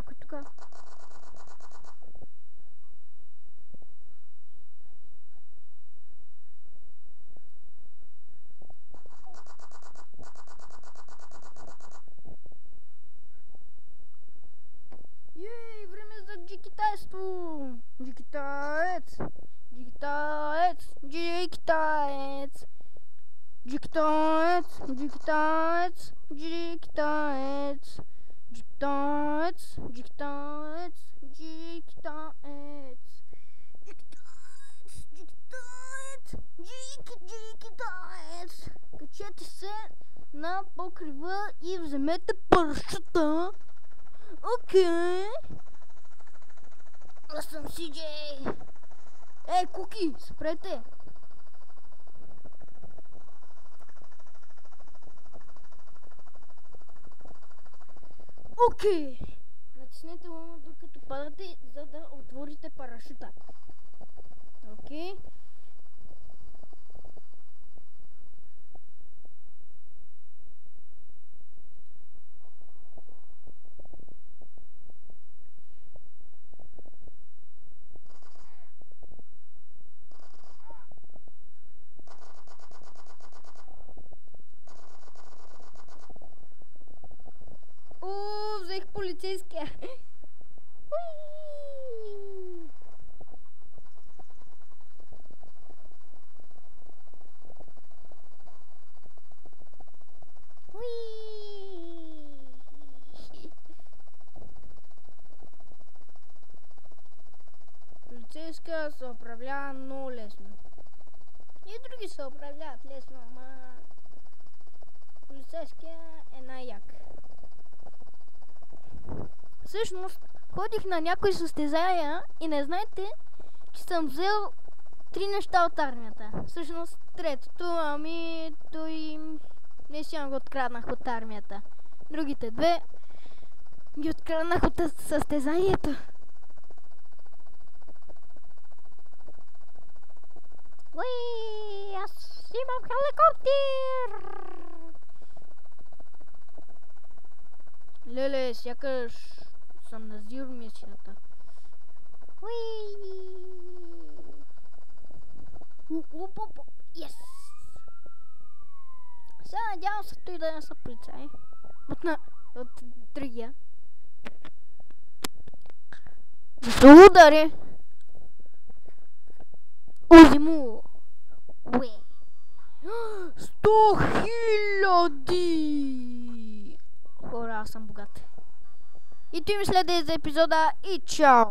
някой тук? Ей, време за джикитайство! Джикитаец! Джикитаец! Джикитаец! Джикитаец! Джикитаец! Джикитаец! Джикитаец! Джикитаец! Джикитаец! Джикитаец! Джикитаец! Качете се на покрива и вземете парашута. Окей. Аз съм Сиджей. Ей, Куки, спрете. Окей. Натиснете му докато падате, за да отворите парашута. Окей. Взех полицейския. Полицейския се управлява много лесно. И други се управляват лесно, ама полицейския е най-як. Всъщност, ходих на някои състезания и не знаете, че съм взел 3 неща от армията. Всъщност, третото, той не си го откраднах от армията. Другите 2 ги откраднах от състезанието. Уи, аз имам хеликоптер! Леле, сякаш съм на зиро мисията. Yes! Сега надявам се той да не са полицай. От другия. Защо удари? Узи му! 100 000! Хора, аз съм богат. И той ми следи за епизода и чао!